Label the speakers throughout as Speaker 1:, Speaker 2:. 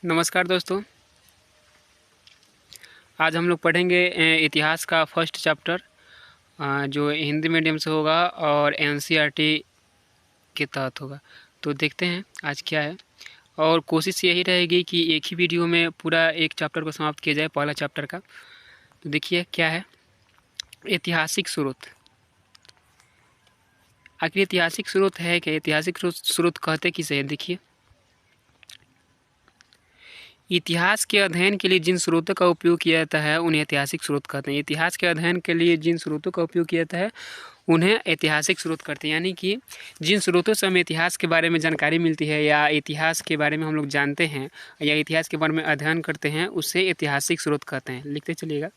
Speaker 1: नमस्कार दोस्तों। आज हम लोग पढ़ेंगे इतिहास का फर्स्ट चैप्टर जो हिंदी मीडियम से होगा और एनसीईआरटी के तहत होगा। तो देखते हैं आज क्या है, और कोशिश यही रहेगी कि एक ही वीडियो में पूरा एक चैप्टर को समाप्त किया जाए, पहला चैप्टर का। तो देखिए क्या है, ऐतिहासिक स्रोत। आखिर ऐतिहासिक स्रोत है क्या? ऐतिहासिक स्रोत कहते किसे हैं? देखिए, इतिहास के अध्ययन के लिए जिन स्रोतों का उपयोग किया जाता है उन्हें ऐतिहासिक स्रोत कहते हैं। इतिहास के अध्ययन के लिए जिन स्रोतों का उपयोग किया जाता है उन्हें ऐतिहासिक स्रोत कहते हैं। यानी कि जिन स्रोतों से हमें इतिहास के बारे में जानकारी मिलती है या इतिहास के बारे में हम लोग जानते हैं या इतिहास के बारे में अध्ययन करते हैं, उससे ऐतिहासिक स्रोत कहते हैं। लिखते चलिएगा।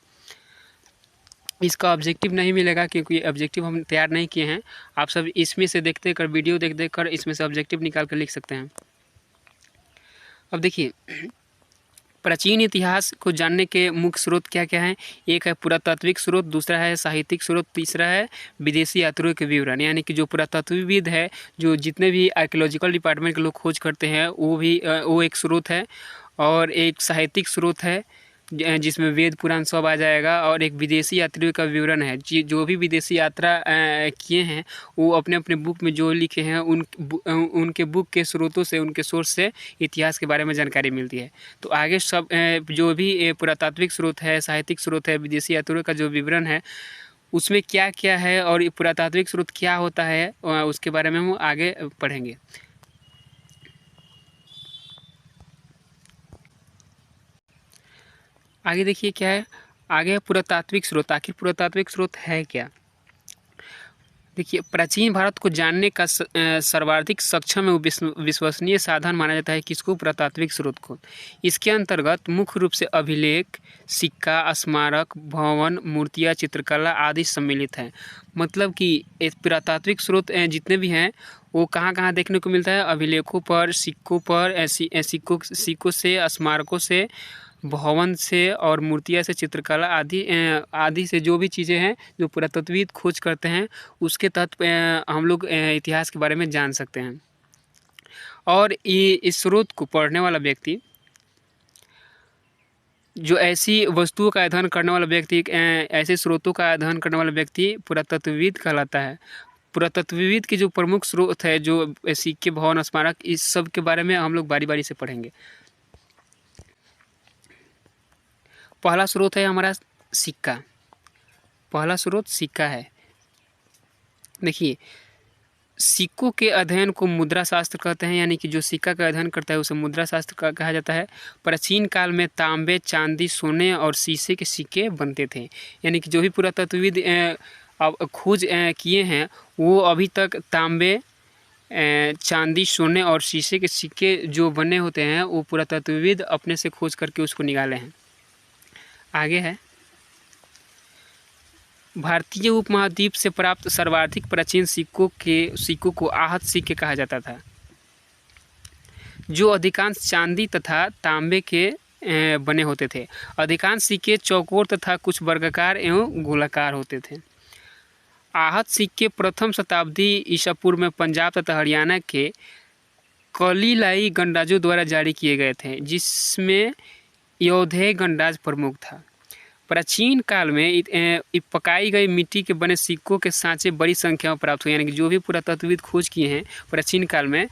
Speaker 1: इसका ऑब्जेक्टिव नहीं मिलेगा क्योंकि ऑब्जेक्टिव हम तैयार नहीं किए हैं। आप सब इसमें से देखते कर, वीडियो देख कर इसमें से ऑब्जेक्टिव निकाल कर लिख सकते हैं। अब देखिए, प्राचीन इतिहास को जानने के मुख्य स्रोत क्या क्या हैं। एक है पुरातात्विक स्रोत, दूसरा है साहित्यिक स्रोत, तीसरा है विदेशी यात्रियों के विवरण। यानी कि जो पुरातत्वविद है, जो जितने भी आर्कियोलॉजिकल डिपार्टमेंट के लोग खोज करते हैं, वो एक स्रोत है। और एक साहित्यिक स्रोत है जिसमें वेद पुराण सब आ जाएगा। और एक विदेशी यात्रियों का विवरण है, जो भी विदेशी यात्रा किए हैं वो अपने अपने बुक में जो लिखे हैं उनके बुक के स्रोतों से, उनके सोर्स से इतिहास के बारे में जानकारी मिलती है। तो आगे सब जो भी पुरातात्विक स्रोत है, साहित्यिक स्रोत है, विदेशी यात्रियों का जो विवरण है उसमें क्या क्या है और पुरातात्विक स्रोत क्या होता है उसके बारे में हम आगे पढ़ेंगे। आगे देखिए क्या है, आगे पुरातात्विक स्रोत। आखिर पुरातात्विक स्रोत है क्या? देखिए, प्राचीन भारत को जानने का सर्वाधिक सक्षम एवं विश्वसनीय साधन माना जाता है किसको? पुरातात्विक स्रोत को। इसके अंतर्गत मुख्य रूप से अभिलेख, सिक्का, स्मारक, भवन, मूर्तियाँ, चित्रकला आदि सम्मिलित हैं। मतलब कि पुरातात्विक स्रोत जितने भी हैं वो कहाँ कहाँ देखने को मिलता है? अभिलेखों पर, सिक्कों पर, सिक्कों से, स्मारकों से, भवन से और मूर्तियाँ से, चित्रकला आदि से जो भी चीज़ें हैं जो पुरातत्वविद खोज करते हैं उसके तहत हम लोग इतिहास के बारे में जान सकते हैं। और ये इस स्रोत को पढ़ने वाला व्यक्ति, जो ऐसी वस्तुओं का अध्ययन करने वाला व्यक्ति, ऐसे स्रोतों का अध्ययन करने वाला व्यक्ति पुरातत्वविद कहलाता है। पुरातत्वविद के जो प्रमुख स्रोत है, जो सिक्के, भवन, स्मारक, इस सब के बारे में हम लोग बारी बारी से पढ़ेंगे। पहला स्रोत है हमारा सिक्का। पहला स्रोत सिक्का है। देखिए, सिक्कों के अध्ययन को मुद्रा शास्त्र कहते हैं। यानी कि जो सिक्का का अध्ययन करता है उसे मुद्रा शास्त्र कहा जाता है। प्राचीन काल में तांबे, चांदी, सोने और शीशे के सिक्के बनते थे। यानी कि जो भी पुरातत्वविद अब खोज किए हैं वो अभी तक तांबे, चांदी, सोने और शीशे के सिक्के जो बने होते हैं वो पुरातत्वविद अपने से खोज करके उसको निकाले हैं। आगे है, भारतीय उपमहाद्वीप से प्राप्त सर्वाधिक प्राचीन सिक्कों को आहत सिक्के कहा जाता था, जो अधिकांश चांदी तथा तांबे के बने होते थे। अधिकांश सिक्के चौकोर तथा कुछ वर्गाकार एवं गोलाकार होते थे। आहत सिक्के प्रथम शताब्दी ईसा पूर्व में पंजाब तथा हरियाणा के कलीलाई गणराज्यों द्वारा जारी किए गए थे, जिसमें यौधेय गणराज्य प्रमुख था। प्राचीन काल में पकाई गई मिट्टी के बने सिक्कों के सांचे बड़ी संख्या में प्राप्त हुए। यानी कि जो भी पुरातत्वविद खोज किए हैं प्राचीन काल में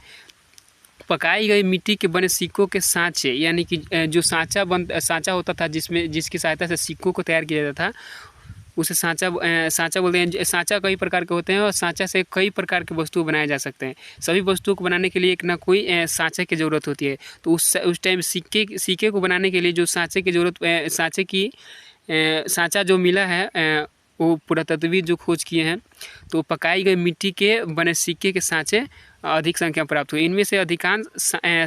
Speaker 1: पकाई गई मिट्टी के बने सिक्कों के सांचे, यानी कि जो सांचा होता था जिसकी सहायता से सिक्कों को तैयार किया जाता था, उसे सांचा बोलते हैं। सांचा कई प्रकार के होते हैं और सांचा से कई प्रकार के वस्तु बनाए जा सकते हैं। सभी वस्तुओं को बनाने के लिए एक ना कोई सांचे की ज़रूरत होती है। तो उस टाइम सिक्के को बनाने के लिए जो सांचे की ज़रूरत, सांचा जो मिला है वो पुरातत्वविद जो खोज किए हैं, तो पकाई गई मिट्टी के बने सिक्के के सांचे अधिक संख्या में प्राप्त हुए। इनमें से अधिकांश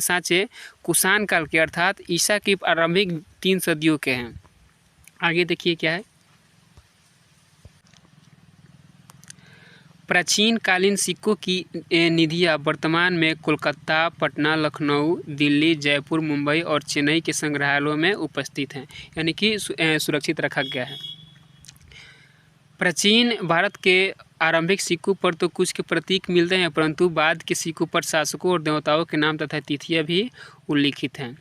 Speaker 1: सांचे कुषाण काल के अर्थात ईसा की आरंभिक 3 सदियों के हैं। आगे देखिए क्या है, प्राचीन कालीन सिक्कों की निधियाँ वर्तमान में कोलकाता, पटना, लखनऊ, दिल्ली, जयपुर, मुंबई और चेन्नई के संग्रहालयों में उपस्थित हैं। यानी कि सुरक्षित रखा गया है। प्राचीन भारत के आरंभिक सिक्कों पर तो कुछ के प्रतीक मिलते हैं, परंतु बाद के सिक्कों पर शासकों और देवताओं के नाम तथा तिथियाँ भी उल्लिखित हैं।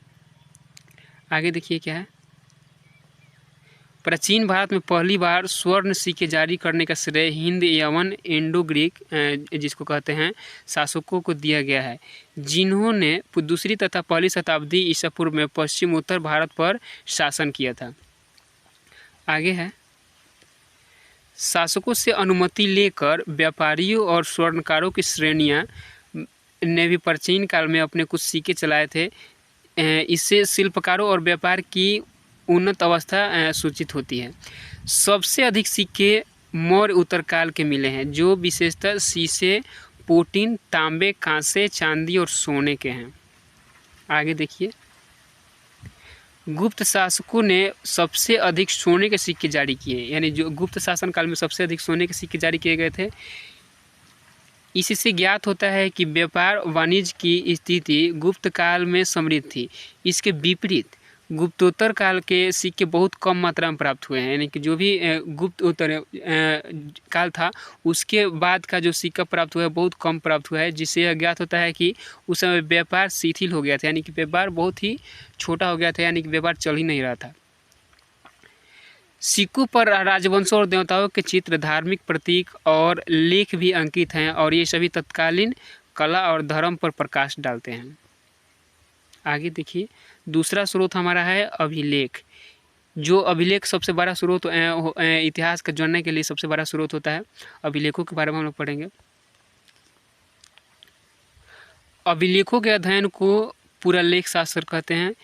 Speaker 1: आगे देखिए क्या है। प्राचीन भारत में पहली बार स्वर्ण सिक्के जारी करने का श्रेय हिंद, यवन, इंडो ग्रीक जिसको कहते हैं शासकों को दिया गया है, जिन्होंने दूसरी तथा पहली शताब्दी ईसा पूर्व में पश्चिम उत्तर भारत पर शासन किया था। आगे है, शासकों से अनुमति लेकर व्यापारियों और स्वर्णकारों की श्रेणियां ने भी प्राचीन काल में अपने कुछ सिक्के चलाए थे। इससे शिल्पकारों और व्यापार की उन्नत अवस्था सूचित होती है। सबसे अधिक सिक्के मौर्य उत्तरकाल के मिले हैं, जो विशेषतः शीशे, पोटीन, तांबे, कांसे, चांदी और सोने के हैं। आगे देखिए, गुप्त शासकों ने सबसे अधिक सोने के सिक्के जारी किए, यानी जो गुप्त शासन काल में सबसे अधिक सोने के सिक्के जारी किए गए थे। इससे ज्ञात होता है कि व्यापार वाणिज्य की स्थिति गुप्त काल में समृद्ध थी। इसके विपरीत गुप्तोत्तर काल के सिक्के बहुत कम मात्रा में प्राप्त हुए हैं, यानी कि जो भी गुप्तोत्तर काल था उसके बाद का जो सिक्का प्राप्त हुआ है बहुत कम प्राप्त हुआ है, जिससे यह ज्ञात होता है कि उस समय व्यापार शिथिल हो गया था, यानी कि व्यापार बहुत ही छोटा हो गया था, यानी कि व्यापार चल ही नहीं रहा था। सिक्कों पर राजवंशों और देवताओं के चित्र, धार्मिक प्रतीक और लेख भी अंकित हैं, और ये सभी तत्कालीन कला और धर्म पर प्रकाश डालते हैं। आगे देखिए, दूसरा स्रोत हमारा है अभिलेख। जो अभिलेख सबसे बड़ा स्रोत इतिहास को जानने के लिए सबसे बड़ा स्रोत होता है। अभिलेखों के बारे में हम लोग पढ़ेंगे। अभिलेखों के अध्ययन को पुरालेख शास्त्र कहते हैं,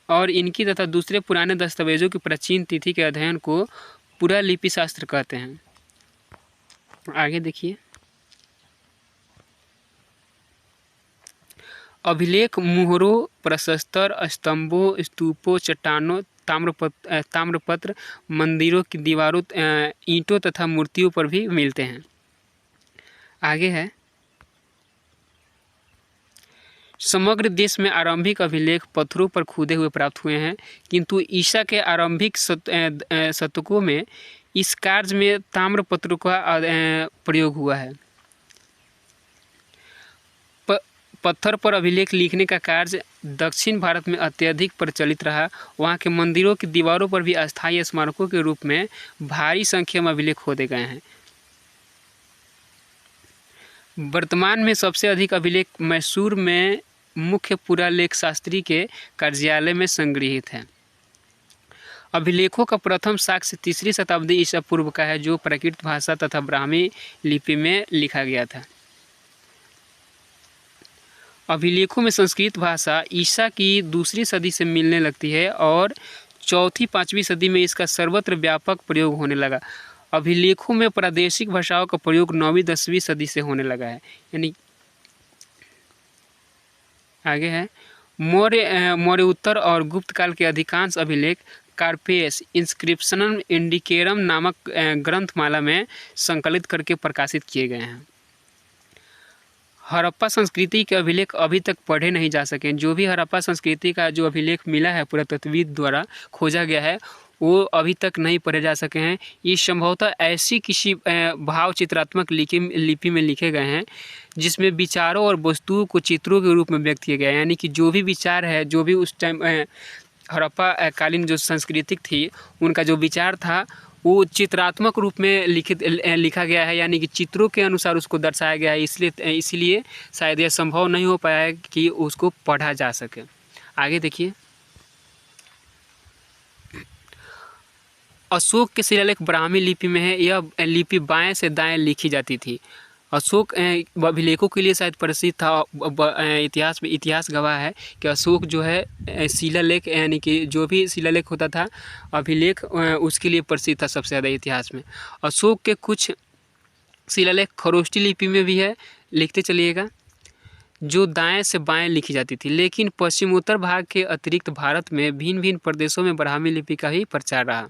Speaker 1: और इनकी तथा दूसरे पुराने दस्तावेजों की प्राचीन तिथि के अध्ययन को पुरालिपि शास्त्र कहते हैं। आगे देखिए, अभिलेख मुहरों, प्रशस्तर, स्तंभों, स्तूपों, चट्टानों, ताम्रपत्र, मंदिरों की दीवारों, ईंटों तथा मूर्तियों पर भी मिलते हैं। आगे है, समग्र देश में आरंभिक अभिलेख पत्थरों पर खुदे हुए प्राप्त हुए हैं, किंतु ईसा के आरंभिक शतकों में इस कार्य में ताम्रपत्रों का प्रयोग हुआ है। पत्थर पर अभिलेख लिखने का कार्य दक्षिण भारत में अत्यधिक प्रचलित रहा। वहाँ के मंदिरों की दीवारों पर भी अस्थायी स्मारकों के रूप में भारी संख्या में अभिलेख खोदे गए हैं। वर्तमान में सबसे अधिक अभिलेख मैसूर में मुख्य पुरालेख शास्त्री के कार्यालय में संग्रहित है। अभिलेखों का प्रथम साक्ष्य 3री शताब्दी ईसा पूर्व का है, जो प्राकृत भाषा तथा ब्राह्मी लिपि में लिखा गया था। अभिलेखों में संस्कृत भाषा ईसा की 2री सदी से मिलने लगती है, और 4वीं-5वीं सदी में इसका सर्वत्र व्यापक प्रयोग होने लगा। अभिलेखों में प्रादेशिक भाषाओं का प्रयोग 9वीं-10वीं सदी से होने लगा है। यानी आगे है, मौर्य उत्तर और गुप्त काल के अधिकांश अभिलेख कार्पेस इंस्क्रिप्शनम इंडिकेरम नामक ग्रंथमाला में संकलित करके प्रकाशित किए गए हैं। हड़प्पा संस्कृति के अभिलेख अभी तक पढ़े नहीं जा सके। जो भी हड़प्पा संस्कृति का जो अभिलेख मिला है पुरातत्वविद द्वारा खोजा गया है, वो अभी तक नहीं पढ़े जा सके हैं। ये संभवतः ऐसी किसी भाव चित्रात्मक लिपि में लिखे गए हैं जिसमें विचारों और वस्तुओं को चित्रों के रूप में व्यक्त किया गया है, यानी कि जो भी विचार है, जो भी उस टाइम हड़प्पा कालीन जो संस्कृति थी उनका जो विचार था वो चित्रात्मक रूप में लिखा गया है, यानी कि चित्रों के अनुसार उसको दर्शाया गया है। इसलिए शायद यह संभव नहीं हो पाया है कि उसको पढ़ा जा सके। आगे देखिए, अशोक के शिलालेख ब्राह्मी लिपि में है। यह लिपि बाएं से दाएं लिखी जाती थी। अशोक अभिलेखों के लिए शायद प्रसिद्ध था। इतिहास गवाह है कि अशोक जो है शिलालेख, यानी कि जो भी शिलालेख होता था अभिलेख, उसके लिए प्रसिद्ध था सबसे ज़्यादा इतिहास में। अशोक के कुछ शिलालेख खरोष्टी लिपि में भी है, लिखते चलिएगा, जो दाएं से बाएं लिखी जाती थी। लेकिन पश्चिमोत्तर भाग के अतिरिक्त भारत में भिन्न भिन्न प्रदेशों में ब्राह्मी लिपि का ही प्रचार रहा।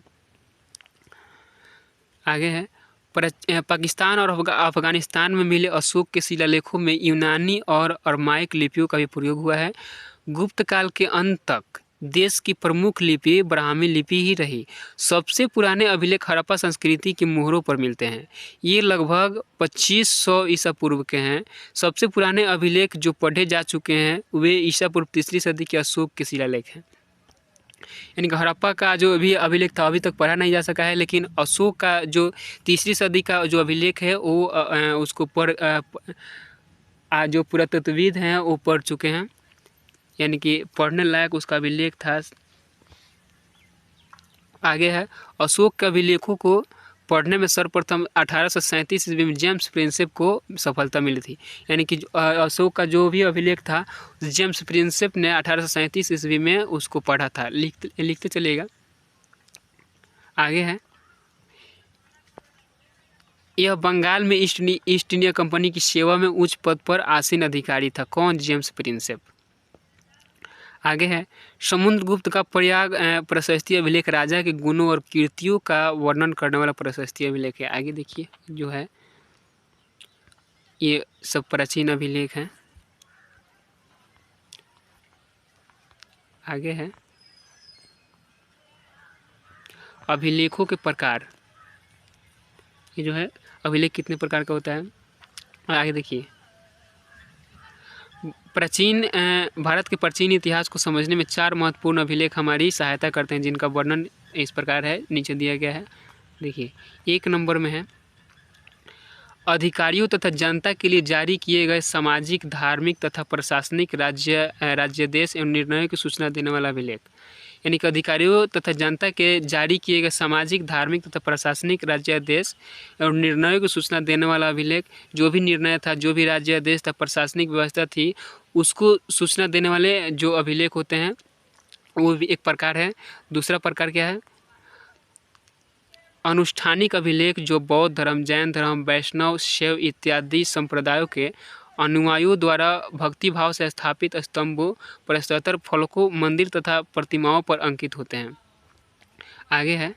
Speaker 1: आगे है, पाकिस्तान और अफगानिस्तान में मिले अशोक के शिलालेखों में यूनानी और अरमाइक लिपियों का भी प्रयोग हुआ है। गुप्त काल के अंत तक देश की प्रमुख लिपि ब्राह्मी लिपि ही रही। सबसे पुराने अभिलेख हड़प्पा संस्कृति के मोहरों पर मिलते हैं। ये लगभग 2500 ईसा पूर्व के हैं। सबसे पुराने अभिलेख जो पढ़े जा चुके हैं वे ईसा पूर्व 3री सदी के अशोक के शिलालेख हैं। यानी कि हड़प्पा का जो भी अभिलेख था अभी तक पढ़ा नहीं जा सका है, लेकिन अशोक का जो 3री सदी का जो अभिलेख है वो उसको जो पुरातत्वविद हैं वो पढ़ चुके हैं, यानी कि पढ़ने लायक उसका अभिलेख था। आगे है अशोक के अभिलेखों को पढ़ने में सर्वप्रथम 1837 ईस्वी में जेम्स प्रिंसेप को सफलता मिली थी। यानी कि अशोक का जो भी अभिलेख था जेम्स प्रिंसेप ने 1837 ईस्वी में उसको पढ़ा था। लिखते चलिएगा। आगे है यह बंगाल में ईस्ट इंडिया कंपनी की सेवा में उच्च पद पर आसीन अधिकारी था। कौन? James Prinsep. आगे है समुद्रगुप्त का प्रयाग प्रशस्ति अभिलेख राजा के गुणों और कीर्तियों का वर्णन करने वाला प्रशस्ति अभिलेख है। आगे देखिए जो है ये सब प्राचीन अभिलेख हैं। आगे है अभिलेखों के प्रकार। ये जो है अभिलेख कितने प्रकार का होता है। आगे देखिए प्राचीन भारत के प्राचीन इतिहास को समझने में 4 महत्वपूर्ण अभिलेख हमारी सहायता करते हैं, जिनका वर्णन इस प्रकार है, नीचे दिया गया है। देखिए 1 नंबर में है अधिकारियों तथा जनता के लिए जारी किए गए सामाजिक, धार्मिक तथा प्रशासनिक राज्यादेश एवं निर्णयों की सूचना देने वाला अभिलेख। यानी कि अधिकारियों तथा जनता के जारी किए गए सामाजिक, धार्मिक तथा प्रशासनिक राज्यादेश और निर्णयों की सूचना देने वाला अभिलेख। जो भी निर्णय था, जो भी राज्यादेश था, प्रशासनिक व्यवस्था थी, उसको सूचना देने वाले जो अभिलेख होते हैं वो भी एक प्रकार है। दूसरा प्रकार क्या है? अनुष्ठानिक अभिलेख, जो बौद्ध धर्म, जैन धर्म, वैष्णव, शैव इत्यादि संप्रदायों के अनुयायियों द्वारा भक्तिभाव से स्थापित स्तंभों, प्रस्तोत्तर फलकों, मंदिर तथा प्रतिमाओं पर अंकित होते हैं। आगे है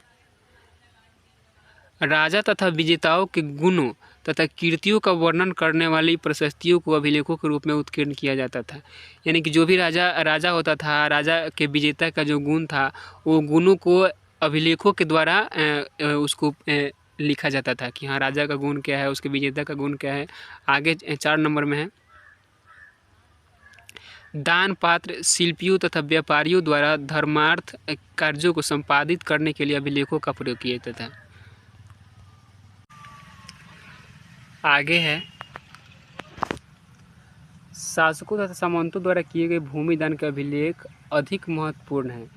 Speaker 1: राजा तथा विजेताओं के गुणों तथा कीर्तियों का वर्णन करने वाली प्रशस्तियों को अभिलेखों के रूप में उत्कीर्ण किया जाता था। यानी कि जो भी राजा होता था, राजा के विजेता का जो गुण था, वो गुणों को अभिलेखों के द्वारा उसको लिखा जाता था कि हाँ राजा का गुण क्या है, उसके विजेता का गुण क्या है। आगे 4 नंबर में है दान पात्र शिल्पियों तथा व्यापारियों द्वारा धर्मार्थ कार्यों को संपादित करने के लिए अभिलेखों का प्रयोग किया जाता था। आगे है शासकों तथा सामंतों द्वारा किए गए भूमि दान के अभिलेख अधिक महत्वपूर्ण हैं।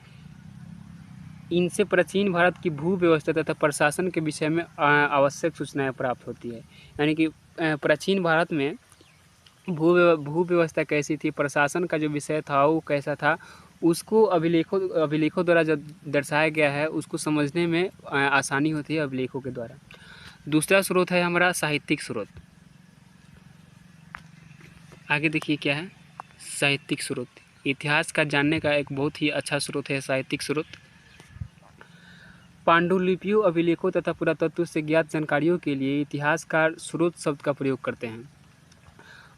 Speaker 1: इनसे प्राचीन भारत की भू व्यवस्था तथा प्रशासन के विषय में आवश्यक सूचनाएं प्राप्त होती है। यानी कि प्राचीन भारत में भू व्यवस्था कैसी थी, प्रशासन का जो विषय था वो कैसा था, उसको अभिलेखों द्वारा जो दर्शाया गया है उसको समझने में आसानी होती है अभिलेखों के द्वारा। दूसरा स्रोत है हमारा साहित्यिक स्रोत। आगे देखिए क्या है साहित्यिक स्रोत। इतिहास का जानने का एक बहुत ही अच्छा स्रोत है साहित्यिक स्रोत। पांडुलिपियों, अभिलेखों तथा पुरातत्व से ज्ञात जानकारियों के लिए इतिहासकार स्रोत शब्द का प्रयोग करते हैं।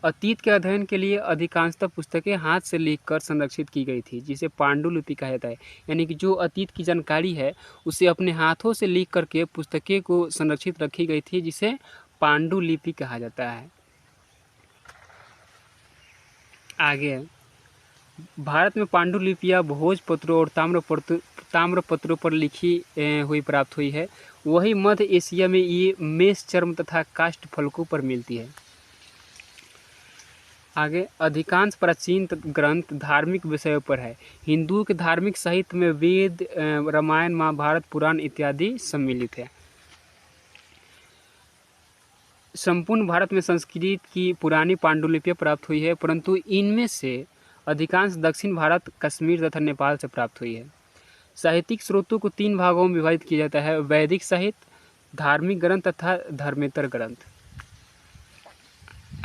Speaker 1: अतीत के अध्ययन के लिए अधिकांशतः पुस्तकें हाथ से लिखकर संरक्षित की गई थी, जिसे पांडुलिपि कहा जाता है। यानी कि जो अतीत की जानकारी है उसे अपने हाथों से लिख करके पुस्तकें को संरक्षित रखी गई थी, जिसे पांडुलिपि कहा जाता है। आगे भारत में पांडुलिपियाँ भोजपत्रों और ताम्रपत्रों पर लिखी हुई प्राप्त हुई है। वही मध्य एशिया में ये मेष चर्म तथा काष्ठ फलकों पर मिलती है। आगे अधिकांश प्राचीन ग्रंथ धार्मिक विषयों पर है। हिंदुओं के धार्मिक साहित्य में वेद, रामायण, महाभारत, पुराण इत्यादि सम्मिलित है। संपूर्ण भारत में संस्कृत की पुरानी पांडुलिपियाँ प्राप्त हुई है, परंतु इनमें से अधिकांश दक्षिण भारत, कश्मीर तथा नेपाल से प्राप्त हुई है। साहित्यिक स्रोतों को 3 भागों में विभाजित किया जाता है: वैदिक साहित्य, धार्मिक ग्रंथ तथा धर्मेतर ग्रंथ।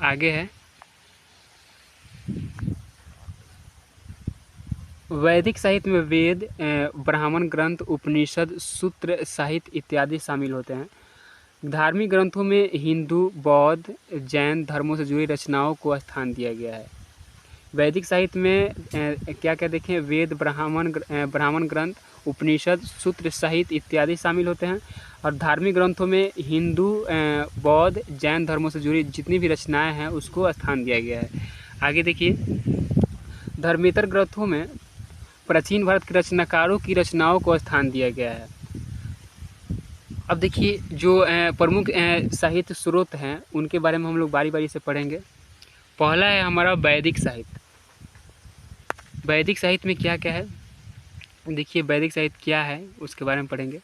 Speaker 1: आगे है वैदिक साहित्य में वेद, ब्राह्मण ग्रंथ, उपनिषद, सूत्र साहित्य इत्यादि शामिल होते हैं। धार्मिक ग्रंथों में हिंदू, बौद्ध, जैन धर्मों से जुड़ी रचनाओं को स्थान दिया गया है। वैदिक साहित्य में क्या क्या देखें, वेद, ब्राह्मण ग्रंथ, उपनिषद, सूत्र साहित्य इत्यादि शामिल होते हैं। और धार्मिक ग्रंथों में हिंदू, बौद्ध, जैन धर्मों से जुड़ी जितनी भी रचनाएं हैं उसको स्थान दिया गया है। आगे देखिए, धर्मेतर ग्रंथों में प्राचीन भारत के रचनाकारों की रचनाओं को स्थान दिया गया है। अब देखिए, जो प्रमुख साहित्य स्रोत हैं उनके बारे में हम लोग बारी बारी से पढ़ेंगे। पहला है हमारा वैदिक साहित्य। वैदिक साहित्य में क्या क्या है, देखिए वैदिक साहित्य क्या है उसके बारे में पढ़ेंगे।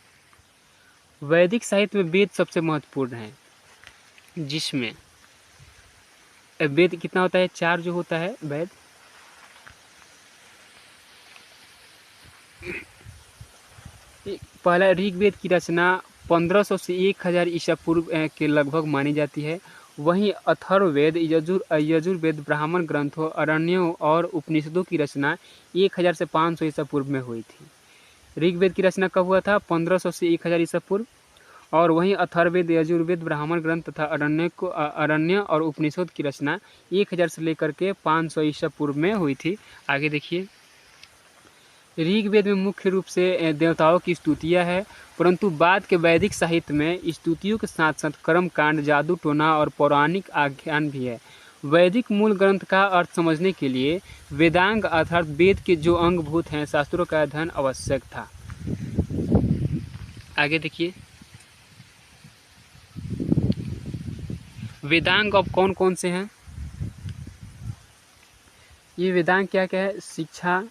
Speaker 1: वैदिक साहित्य में वेद सबसे महत्वपूर्ण है, जिसमें वेद कितना होता है, 4 जो होता है वेद। पहला ऋग्वेद की रचना 1500 से 1000 ईसा पूर्व के लगभग मानी जाती है। वहीं अथर्ववेद, यजुर्वेद, ब्राह्मण ग्रंथों, अरण्यों और उपनिषदों की रचना 1000 से 500 ईसा पूर्व में हुई थी। ऋग्वेद की रचना कब हुआ था, 1500 से 1000 ईसा पूर्व। और वहीं अथर्ववेद, यजुर्वेद, ब्राह्मण ग्रंथ तथा अरण्य और उपनिषद की रचना 1000 से लेकर के 500 ईसा पूर्व में हुई थी। आगे देखिए, ऋग्वेद में मुख्य रूप से देवताओं की स्तुतियाँ है, परंतु बाद के वैदिक साहित्य में स्तुतियों के साथ साथ कर्मकांड, जादू टोना और पौराणिक आख्यान भी है। वैदिक मूल ग्रंथ का अर्थ समझने के लिए वेदांग अर्थात वेद के जो अंगभूत हैं शास्त्रों का अध्ययन आवश्यक था। आगे देखिए, वेदांग अब कौन कौन से हैं। ये वेदांग क्या क्या है, शिक्षा,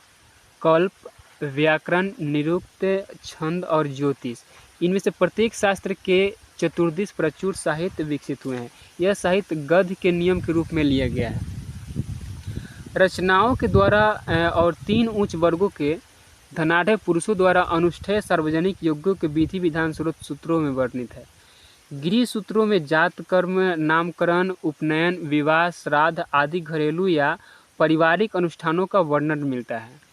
Speaker 1: कल्प, व्याकरण, निरुक्त, छंद और ज्योतिष। इनमें से प्रत्येक शास्त्र के चतुर्दिश प्रचुर साहित्य विकसित हुए हैं। यह साहित्य गद्य के नियम के रूप में लिया गया है। रचनाओं के द्वारा और 3 उच्च वर्गों के धनाढ़ पुरुषों द्वारा अनुष्ठेय सार्वजनिक यज्ञों के विधि विधान स्रोत सूत्रों में वर्णित है। गृह सूत्रों में जात कर्म, नामकरण, उपनयन, विवाह, श्राद्ध आदि घरेलू या पारिवारिक अनुष्ठानों का वर्णन मिलता है।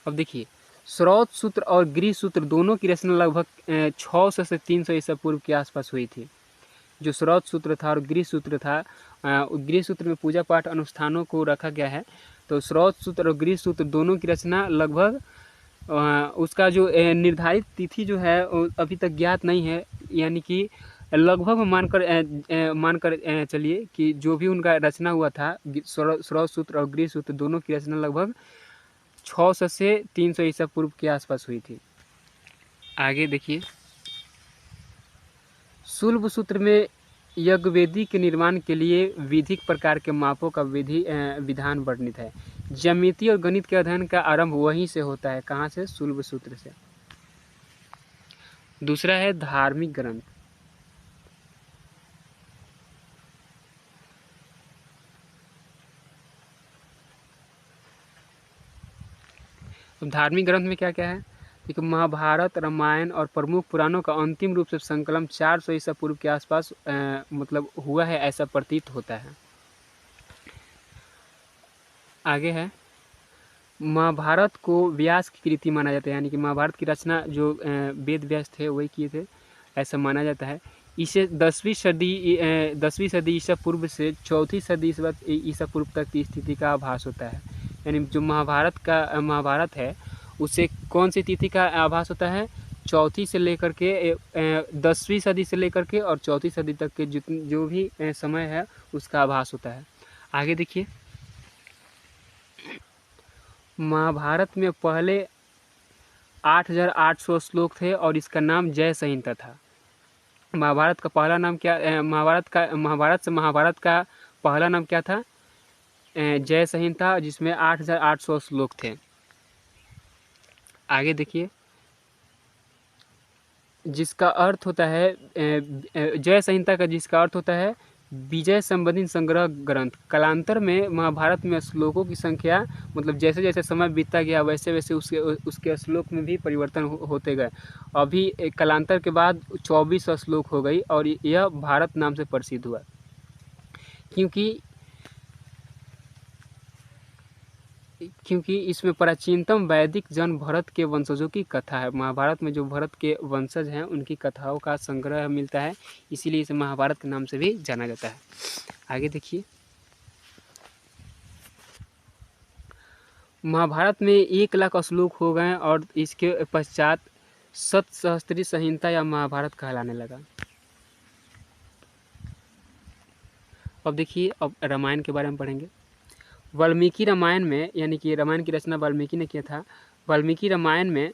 Speaker 1: अब देखिए, श्रौत सूत्र और गृह सूत्र दोनों की रचना लगभग 600 से 300 ईसा पूर्व के आसपास हुई थी। जो श्रौत सूत्र था और गृह सूत्र था, गृह सूत्र में पूजा पाठ अनुष्ठानों को रखा गया है, तो श्रौत सूत्र और गृह सूत्र दोनों की रचना लगभग उसका जो निर्धारित तिथि जो है अभी तक ज्ञात नहीं है, यानी कि लगभग मानकर चलिए कि जो भी उनका रचना हुआ था, श्रौत सूत्र और गृह सूत्र दोनों की रचना लगभग 600 से 300 ईसा पूर्व के आसपास हुई थी। आगे देखिए, शुल्ब सूत्र में यज्ञवेदी के निर्माण के लिए विधिक प्रकार के मापों का विधान वर्णित है। ज्यामिति और गणित के अध्ययन का आरंभ वहीं से होता है, कहाँ से, शुल्ब सूत्र से। दूसरा है धार्मिक ग्रंथ। धार्मिक ग्रंथ में क्या क्या है, देखिए महाभारत, रामायण और प्रमुख पुराणों का अंतिम रूप से संकलन 400 ईसा पूर्व के आसपास मतलब हुआ है, ऐसा प्रतीत होता है। आगे है, महाभारत को व्यास की कृति माना जाता है, यानी कि महाभारत की रचना जो वेद व्यास थे वही किए थे, ऐसा माना जाता है। इसे 10वीं सदी ईसा पूर्व से 4वीं सदी ईसा पूर्व तक की स्थिति का आभास होता है। यानी जो महाभारत है उसे कौन सी तिथि का आभास होता है, 4वीं से लेकर के 10वीं सदी से लेकर के और 4वीं सदी तक के जो भी समय है उसका आभास होता है। आगे देखिए, महाभारत में पहले 8800 श्लोक थे और इसका नाम जय संहिता था। महाभारत का पहला नाम क्या, महाभारत का पहला नाम क्या था, जय संहिता, जिसमें 8800 श्लोक थे। आगे देखिए, जिसका अर्थ होता है जय संहिता का जिसका अर्थ होता है विजय संबंधी संग्रह ग्रंथ। कालांतर में महाभारत में श्लोकों की संख्या मतलब जैसे जैसे समय बीतता गया वैसे वैसे उसके श्लोक में भी परिवर्तन होते गए। अभी कालांतर के बाद 2400 श्लोक हो गई और यह भारत नाम से प्रसिद्ध हुआ, क्योंकि इसमें प्राचीनतम वैदिक जन भरत के वंशजों की कथा है। महाभारत में जो भरत के वंशज हैं उनकी कथाओं का संग्रह मिलता है, इसीलिए इसे महाभारत के नाम से भी जाना जाता है। आगे देखिए, महाभारत में 1 लाख श्लोक हो गए और इसके पश्चात सतसहस्त्री संहिता या महाभारत कहलाने लगा। अब देखिए, अब रामायण के बारे में पढ़ेंगे। वाल्मीकि रामायण में, यानी कि रामायण की रचना वाल्मीकि ने किया था। वाल्मीकि रामायण में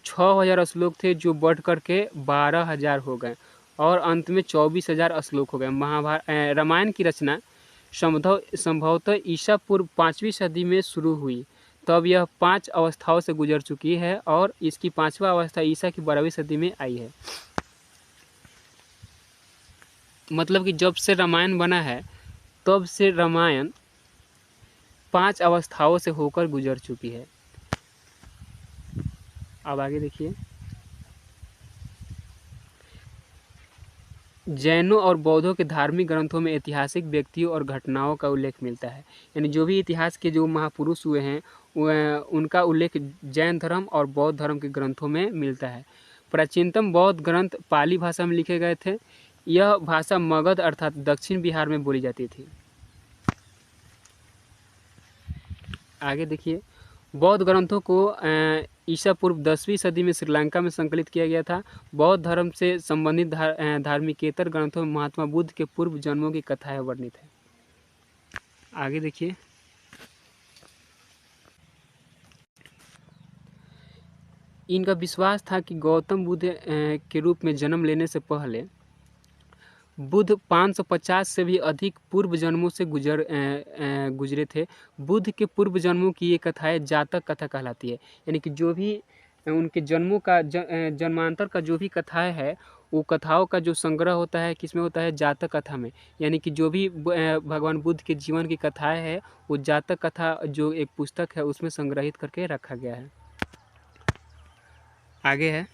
Speaker 1: 6000 श्लोक थे जो बढ़ करके 12000 हो गए और अंत में 24000 श्लोक हो गए। रामायण की रचना संभवतः ईसा पूर्व 5वीं सदी में शुरू हुई। तब यह 5 अवस्थाओं से गुजर चुकी है और इसकी 5वां अवस्था ईसा की 12वीं सदी में आई है। मतलब कि जब से रामायण बना है तब से रामायण 5 अवस्थाओं से होकर गुजर चुकी है। अब आगे देखिए, जैनों और बौद्धों के धार्मिक ग्रंथों में ऐतिहासिक व्यक्तियों और घटनाओं का उल्लेख मिलता है। यानी जो भी इतिहास के जो महापुरुष हुए हैं उनका उल्लेख जैन धर्म और बौद्ध धर्म के ग्रंथों में मिलता है। प्राचीनतम बौद्ध ग्रंथ पाली भाषा में लिखे गए थे। यह भाषा मगध अर्थात दक्षिण बिहार में बोली जाती थी। आगे देखिए, बौद्ध ग्रंथों को ईसा पूर्व 10वीं सदी में श्रीलंका में संकलित किया गया था। बौद्ध धर्म से संबंधित धार्मिकेतर ग्रंथों में महात्मा बुद्ध के पूर्व जन्मों की कथाएं वर्णित है। आगे देखिए, इनका विश्वास था कि गौतम बुद्ध के रूप में जन्म लेने से पहले बुद्ध 550 से भी अधिक पूर्व जन्मों से गुजरे थे। बुद्ध के पूर्व जन्मों की ये कथाएं जातक कथा कहलाती है। यानी कि जो भी उनके जन्मों का जन्मांतर का जो भी कथाएं है वो कथाओं का जो संग्रह होता है किसमें होता है, जातक कथा में। यानी कि जो भी भगवान बुद्ध के जीवन की कथाएं है वो जातक कथा जो एक पुस्तक है उसमें संग्रहित करके रखा गया है। आगे है,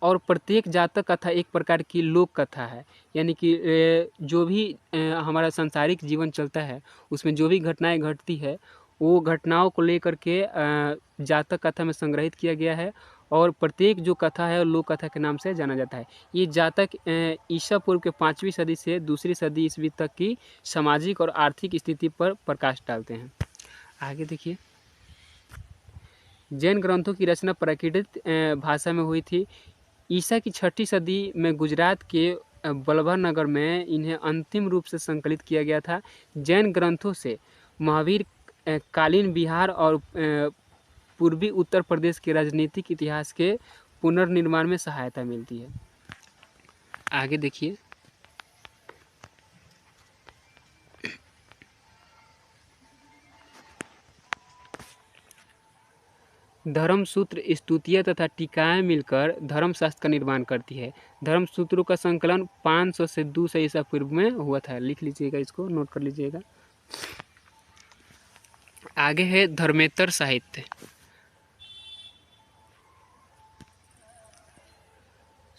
Speaker 1: और प्रत्येक जातक कथा एक प्रकार की लोक कथा है। यानी कि जो भी हमारा सांसारिक जीवन चलता है उसमें जो भी घटनाएं घटती है वो घटनाओं को लेकर के जातक कथा में संग्रहित किया गया है और प्रत्येक जो कथा है लोक कथा के नाम से जाना जाता है। ये जातक ईसा पूर्व के 5वीं सदी से 2री सदी ईस्वी तक की सामाजिक और आर्थिक स्थिति पर प्रकाश डालते हैं। आगे देखिए, जैन ग्रंथों की रचना प्राकृत भाषा में हुई थी। ईसा की 6ठी सदी में गुजरात के बल्लभा नगर में इन्हें अंतिम रूप से संकलित किया गया था। जैन ग्रंथों से महावीर कालीन बिहार और पूर्वी उत्तर प्रदेश के राजनीतिक इतिहास के पुनर्निर्माण में सहायता मिलती है। आगे देखिए, धर्मसूत्र, स्तुतियाँ तथा टीकाएँ मिलकर धर्मशास्त्र का निर्माण करती है। धर्मसूत्रों का संकलन 500 से 200 ईसा पूर्व में हुआ था। लिख लीजिएगा, इसको नोट कर लीजिएगा। आगे है धर्मेतर साहित्य।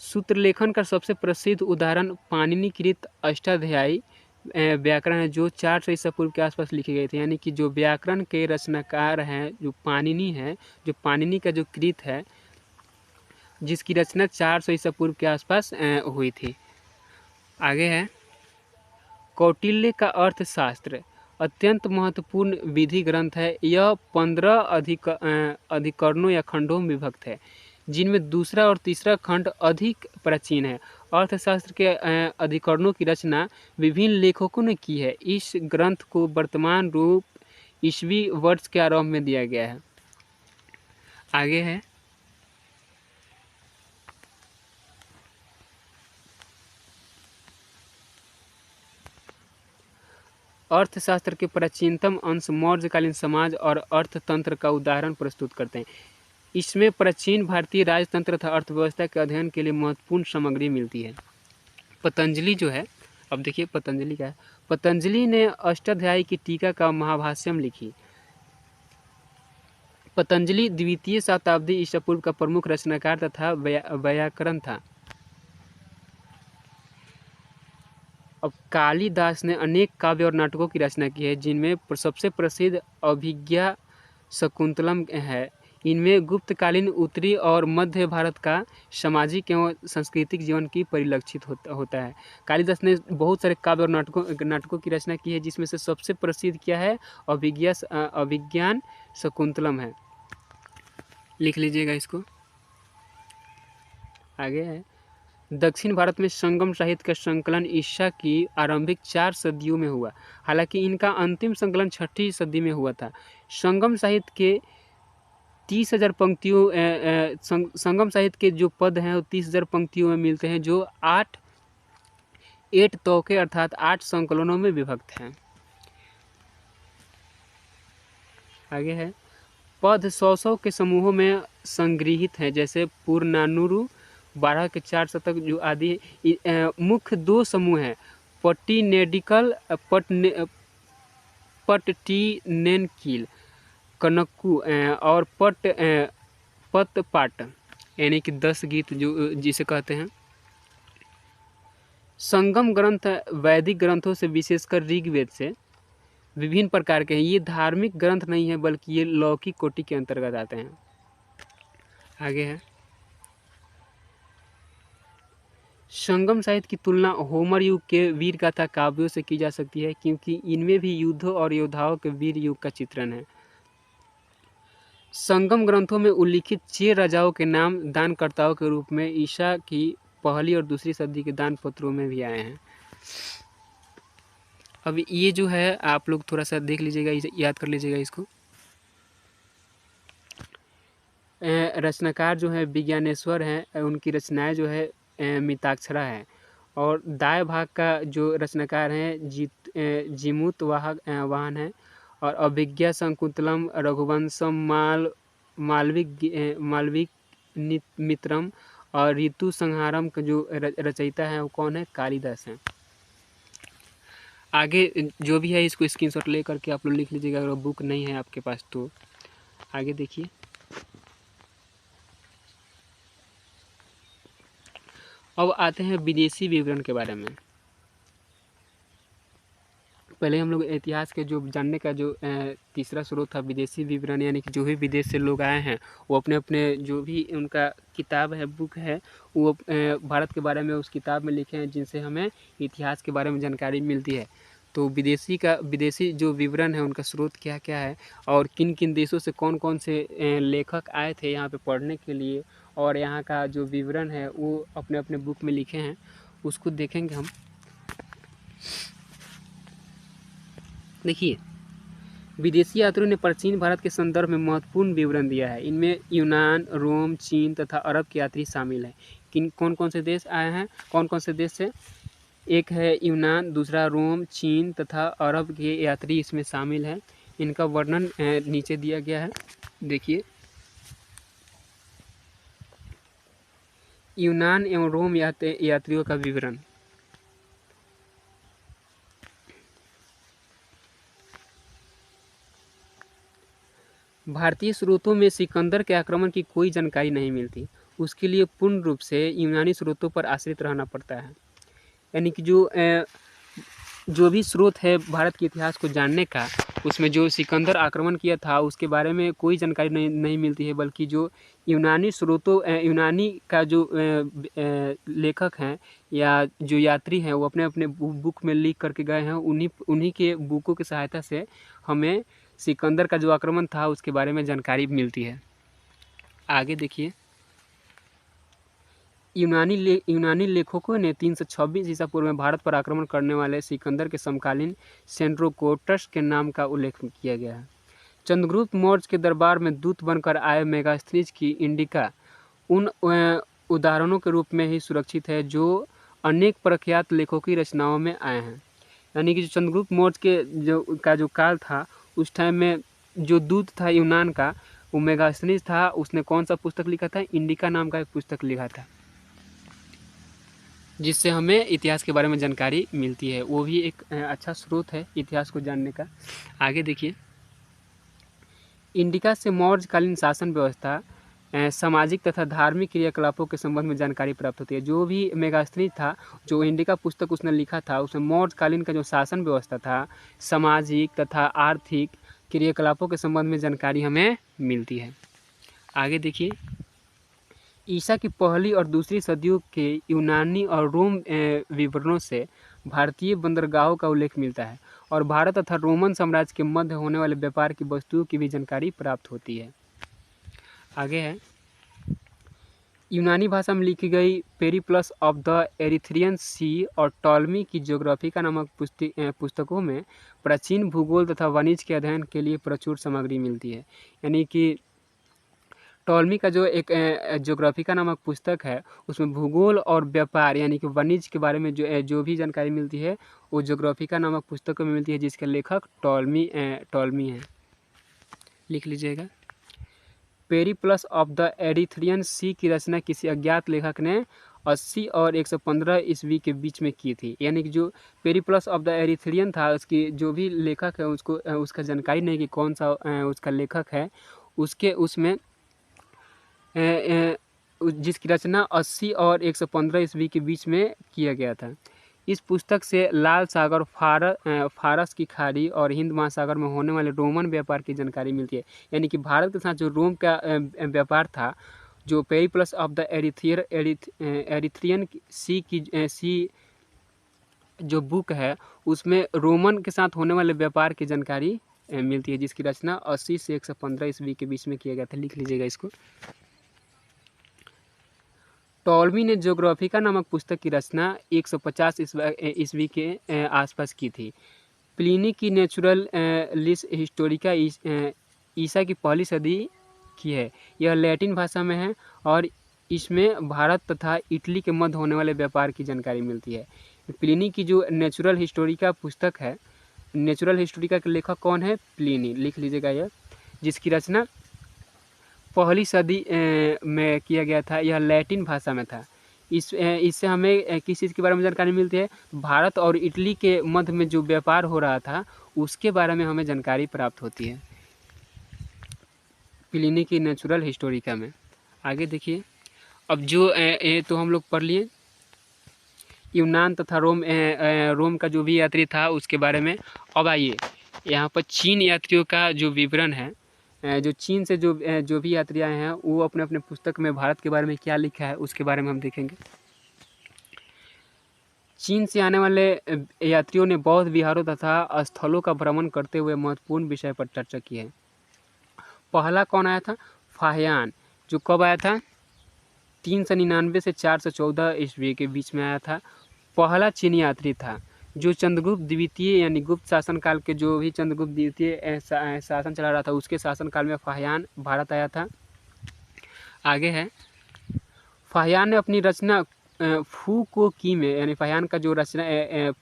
Speaker 1: सूत्र लेखन का सबसे प्रसिद्ध उदाहरण पाणिनि कृत अष्टाध्यायी व्याकरण है जो 400 ईसा पूर्व के आसपास लिखे गए थे। यानी कि जो व्याकरण के रचनाकार हैं जो पाणिनि है, जो पाणिनि का जो कृत है जिसकी रचना 400 ईसा पूर्व के आसपास हुई थी। आगे है, कौटिल्य का अर्थशास्त्र अत्यंत महत्वपूर्ण विधि ग्रंथ है। यह 15 अधिकरणों या खंडों में विभक्त है जिनमें दूसरा और तीसरा खंड अधिक प्राचीन है। अर्थशास्त्र के अधिकरणों की रचना विभिन्न लेखकों ने की है। इस ग्रंथ को वर्तमान रूप ईस्वी वर्ष के आरंभ में दिया गया है। आगे है, अर्थशास्त्र के प्राचीनतम अंश मौर्यकालीन समाज और अर्थतंत्र का उदाहरण प्रस्तुत करते हैं। इसमें प्राचीन भारतीय राजतंत्र तथा अर्थव्यवस्था के अध्ययन के लिए महत्वपूर्ण सामग्री मिलती है। पतंजलि जो है, अब देखिए पतंजलि क्या है। पतंजलि ने अष्टाध्यायी की टीका का महाभाष्यम लिखी। पतंजलि द्वितीय शताब्दी ईसा पूर्व का प्रमुख रचनाकार तथा व्याकरण था। अब कालिदास ने अनेक काव्य और नाटकों की रचना की है जिनमें सबसे प्रसिद्ध अभिज्ञा शकुंतलम है। इनमें गुप्तकालीन उत्तरी और मध्य भारत का सामाजिक एवं सांस्कृतिक जीवन की परिलक्षित होता है। कालिदास ने बहुत सारे काव्य और नाटकों की रचना की है, जिसमें से सबसे प्रसिद्ध क्या है, अभिज्ञान शकुंतलम है। लिख लीजिएगा इसको। आगे है, दक्षिण भारत में संगम साहित्य का संकलन ईसा की आरंभिक 4 सदियों में हुआ। हालांकि इनका अंतिम संकलन 6वीं सदी में हुआ था। संगम साहित्य के 30,000 पंक्तियों संगम साहित्य के जो पद हैं वो 30,000 पंक्तियों में मिलते हैं, जो 8 तौके अर्थात 8 संकलनों में विभक्त हैं। आगे है, पद 100 के समूहों में संग्रहित हैं, जैसे पुरनानुरु 12 के 4 शतक जो आदि। मुख्य 2 समूह हैं, पट्टिनेडिकल पट्टिनेनकील कनक्कु और पत्तपाट, यानी कि 10 गीत जो जिसे कहते हैं। संगम ग्रंथ वैदिक ग्रंथों से विशेषकर ऋग्वेद से विभिन्न प्रकार के हैं। ये धार्मिक ग्रंथ नहीं है, बल्कि ये लौकिक कोटि के अंतर्गत आते हैं। आगे है, संगम साहित्य की तुलना होमर युग के वीर गाथा काव्यों से की जा सकती है, क्योंकि इनमें भी युद्धों और योद्धाओं के वीर युग का चित्रण है। संगम ग्रंथों में उल्लिखित 6 राजाओं के नाम दानकर्ताओं के रूप में ईसा की 1ली और 2री सदी के दान पत्रों में भी आए हैं। अब ये जो है आप लोग थोड़ा सा देख लीजिएगा, याद कर लीजिएगा इसको। रचनाकार जो है विज्ञानेश्वर हैं, उनकी रचनाएं जो है मिताक्षरा है। और दाएं भाग का जो रचनाकार हैं जीमूत वाहन है। और अभिज्ञा शकुंतलम, रघुवंशम, मालविक मित्रम और ऋतु संहारम का जो रचयिता है वो कौन है, कालिदास हैं। आगे जो भी है इसको स्क्रीनशॉट ले करके आप लोग लिख लीजिएगा, अगर बुक नहीं है आपके पास तो। आगे देखिए, अब आते हैं विदेशी विवरण के बारे में। पहले हम लोग इतिहास के जो जानने का जो तीसरा स्रोत था विदेशी विवरण, यानी कि जो भी विदेश से लोग आए हैं वो अपने अपने जो भी उनका किताब है, बुक है, वो भारत के बारे में उस किताब में लिखे हैं, जिनसे हमें इतिहास के बारे में जानकारी मिलती है। तो विदेशी जो विवरण है उनका स्रोत क्या क्या है, और किन किन देशों से कौन कौन से लेखक आए थे यहाँ पे पढ़ने के लिए, और यहाँ का जो विवरण है वो अपने अपने बुक में लिखे हैं, उसको देखेंगे हम। देखिए, विदेशी यात्रियों ने प्राचीन भारत के संदर्भ में महत्वपूर्ण विवरण दिया है। इनमें यूनान, रोम, चीन तथा अरब के यात्री शामिल हैं। कौन कौन से देश आए हैं, कौन कौन से देश से? एक है यूनान, दूसरा रोम, चीन तथा अरब के यात्री इसमें शामिल हैं। इनका वर्णन नीचे दिया गया है, देखिए। यूनान एवं रोम यात्रियों का विवरण। भारतीय स्रोतों में सिकंदर के आक्रमण की कोई जानकारी नहीं मिलती। उसके लिए पूर्ण रूप से यूनानी स्रोतों पर आश्रित रहना पड़ता है। यानी कि जो भी स्रोत है भारत के इतिहास को जानने का, उसमें जो सिकंदर आक्रमण किया था उसके बारे में कोई जानकारी नहीं मिलती है, बल्कि जो यूनानी यूनानी का जो लेखक हैं या जो यात्री हैं वो अपने अपने बुक में लिख करके गए हैं। उन्हीं के बुकों की सहायता से हमें सिकंदर का जो आक्रमण था उसके बारे में जानकारी मिलती है। आगे देखिए, यूनानी लेखकों ने 326 ईसा पूर्व में भारत पर आक्रमण करने वाले सिकंदर के समकालीन सेंड्रोकोटस के नाम का उल्लेख किया गया है। चंद्रगुप्त मौर्य के दरबार में दूत बनकर आए मेगास्थनीज की इंडिका उन उदाहरणों के रूप में ही सुरक्षित है जो अनेक प्रख्यात लेखकों की रचनाओं में आए हैं। यानी कि जो चंद्रगुप्त मौर्य के जो काल था, उस टाइम में जो दूत था यूनान का, वो मेगास्थनीज था। उसने कौन सा पुस्तक लिखा था? इंडिका नाम का एक पुस्तक लिखा था, जिससे हमें इतिहास के बारे में जानकारी मिलती है। वो भी एक अच्छा स्रोत है इतिहास को जानने का। आगे देखिए, इंडिका से मौर्यकालीन शासन व्यवस्था, सामाजिक तथा धार्मिक क्रियाकलापों के संबंध में जानकारी प्राप्त होती है। जो भी मेगास्थनीज था, जो इंडिका पुस्तक उसने लिखा था, उसमें मौर्यकालीन का जो शासन व्यवस्था था, सामाजिक तथा आर्थिक क्रियाकलापों के संबंध में जानकारी हमें मिलती है। आगे देखिए, ईसा की पहली और दूसरी सदियों के यूनानी और रोम विवरणों से भारतीय बंदरगाहों का उल्लेख मिलता है और भारत तथा रोमन साम्राज्य के मध्य होने वाले व्यापार की वस्तुओं की भी जानकारी प्राप्त होती है। आगे है, यूनानी भाषा में लिखी गई पेरिप्लस ऑफ द एरिथ्रियन सी और टॉलमी की ज्योग्राफिका नामक पुस्तकों में प्राचीन भूगोल तथा वाणिज्य के अध्ययन के लिए प्रचुर सामग्री मिलती है। यानी कि टॉलमी का जो एक ज्योग्राफिका नामक पुस्तक है उसमें भूगोल और व्यापार यानी कि वाणिज्य के बारे में जो भी जानकारी मिलती है वो ज्योग्राफिका नामक पुस्तकों में मिलती है, जिसके लेखक टॉलमी है। लिख लीजिएगा। पेरिप्लस ऑफ द एरिथ्रियन सी की रचना किसी अज्ञात लेखक ने 80 और 115 ईस्वी के बीच में की थी। यानी कि जो पेरिप्लस ऑफ द एरिथ्रियन था उसकी जो भी लेखक है उसको उसका जानकारी नहीं कि कौन सा उसका लेखक है, उसके उसमें जिसकी रचना 80 और 115 ईस्वी के बीच में किया गया था। इस पुस्तक से लाल सागर, फारस की खाड़ी और हिंद महासागर में होने वाले रोमन व्यापार की जानकारी मिलती है। यानी कि भारत के साथ जो रोम का व्यापार था, जो पेरिप्लस ऑफ द एरिथ्रियन सी जो बुक है उसमें रोमन के साथ होने वाले व्यापार की जानकारी मिलती है, जिसकी रचना 80 से 115 ईस्वी के बीच में किया गया था। लिख लीजिएगा इसको। टॉलमी ने ज्योग्राफिका नामक पुस्तक की रचना 150 ईस्वी के आसपास की थी। प्लिनी की नेचुरल लिस हिस्टोरिका ईसा की पहली सदी की है। यह लैटिन भाषा में है और इसमें भारत तथा इटली के मध्य होने वाले व्यापार की जानकारी मिलती है। प्लिनी की जो नेचुरल हिस्टोरिका पुस्तक है, नेचुरल हिस्टोरिका के लेखक कौन है? प्लिनी। लिख लीजिएगा यह, जिसकी रचना पहली सदी में किया गया था। यह लैटिन भाषा में था। इससे हमें किस चीज़ के बारे में जानकारी मिलती है? भारत और इटली के मध्य में जो व्यापार हो रहा था उसके बारे में हमें जानकारी प्राप्त होती है प्लिनी की नेचुरल हिस्टोरिका में। आगे देखिए, अब जो तो हम लोग पढ़ लिए यूनान तथा रोम का जो भी यात्री था उसके बारे में। अब आइए यहाँ पर चीन यात्रियों का जो विवरण है, जो चीन से जो भी यात्री आए हैं वो अपने अपने पुस्तक में भारत के बारे में क्या लिखा है उसके बारे में हम देखेंगे। चीन से आने वाले यात्रियों ने बौद्ध विहारों तथा स्थलों का भ्रमण करते हुए महत्वपूर्ण विषय पर चर्चा की है। पहला कौन आया था? फाहियान, जो कब आया था? 399 से 414 ईस्वी के बीच में आया था। पहला चीनी यात्री था जो चंद्रगुप्त द्वितीय यानी गुप्त शासनकाल के जो भी चंद्रगुप्त द्वितीय शासन चला रहा था उसके शासनकाल में फाहियान भारत आया था। आगे है, फाहियान ने अपनी रचना फू को की में, यानी फाहियान का जो रचना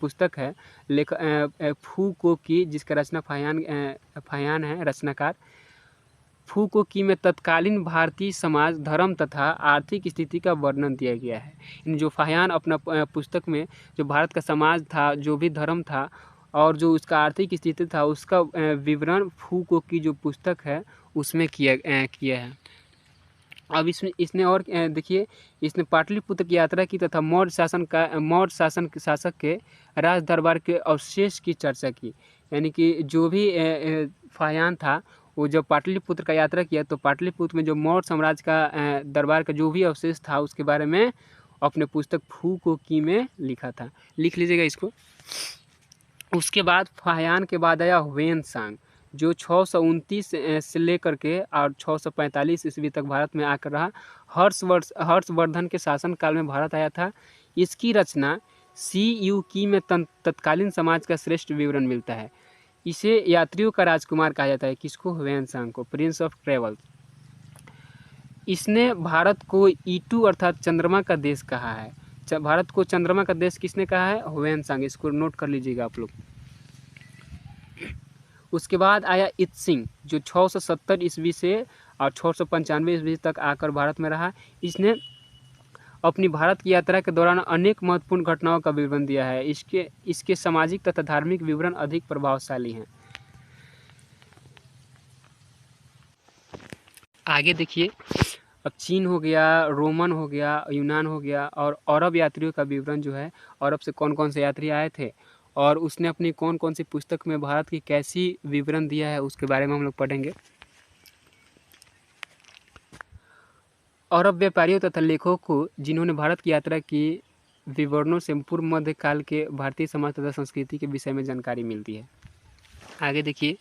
Speaker 1: पुस्तक है फू को की, जिसका रचना फाहियान है रचनाकार। फू को की में तत्कालीन भारतीय समाज, धर्म तथा आर्थिक स्थिति का वर्णन दिया गया है। जो फाहियान अपना पुस्तक में जो भारत का समाज था, जो भी धर्म था और जो उसका आर्थिक स्थिति था उसका विवरण फू को की जो पुस्तक है उसमें किया है। अब इसने और देखिए, इसने पाटलिपुत्र की यात्रा की तथा मौर्य शासक के राज दरबार के अवशेष की चर्चा की। यानी कि जो भी फाहियान था वो जब पाटलिपुत्र का यात्रा किया तो पाटलिपुत्र में जो मौर्य साम्राज्य का दरबार का जो भी अवशेष था उसके बारे में अपने पुस्तक फू को की में लिखा था। लिख लीजिएगा इसको। उसके बाद फाहियान के बाद आया ह्वेनसांग, जो 629 से लेकर के और 645 ईस्वी तक भारत में आकर रहा। हर्षवर्धन के शासनकाल में भारत आया था। इसकी रचना सी.यू. की में तत्कालीन समाज का श्रेष्ठ विवरण मिलता है। इसे यात्रियों का राजकुमार कहा जाता है। किसको? ह्वेनसांग को, प्रिंस ऑफ ट्रेवल। इसने भारत को ईटू अर्थात चंद्रमा का देश कहा है। भारत को चंद्रमा का देश किसने कहा है? ह्वेनसांग। इसको नोट कर लीजिएगा आप लोग। उसके बाद आया इत्सिंग, जो 670 ईस्वी से और 695 ईस्वी तक आकर भारत में रहा। इसने अपनी भारत की यात्रा के दौरान अनेक महत्वपूर्ण घटनाओं का विवरण दिया है। इसके सामाजिक तथा धार्मिक विवरण अधिक प्रभावशाली हैं। आगे देखिए, अब चीन हो गया, रोमन हो गया, यूनान हो गया और अरब यात्रियों का विवरण जो है, अरब से कौन कौन से यात्री आए थे और उसने अपनी कौन कौन सी पुस्तक में भारत की कैसी विवरण दिया है उसके बारे में हम लोग पढ़ेंगे। अरब व्यापारियों तथा लेखकों को जिन्होंने भारत की यात्रा की विवरणों से पूर्व मध्य काल के भारतीय समाज तथा संस्कृति के विषय में जानकारी मिलती है। आगे देखिए,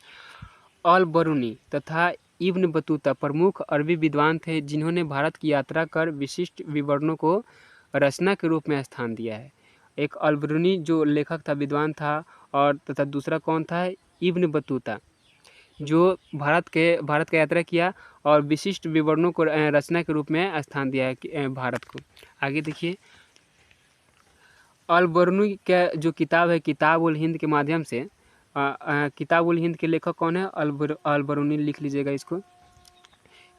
Speaker 1: अल बरूनी तथा इब्न बतूता प्रमुख अरबी विद्वान थे जिन्होंने भारत की यात्रा कर विशिष्ट विवरणों को रचना के रूप में स्थान दिया है। एक अल बरूनी जो लेखक था, विद्वान था, और तथा दूसरा कौन था, इब्न बतूता, जो भारत का यात्रा किया और विशिष्ट विवरणों को रचना के रूप में स्थान दिया है भारत को। आगे देखिए, अल बरूनी का जो किताब है किताब उल हिंद के माध्यम से, किताब उल हिंद के लेखक कौन है, अल बरूनी, लिख लीजिएगा इसको।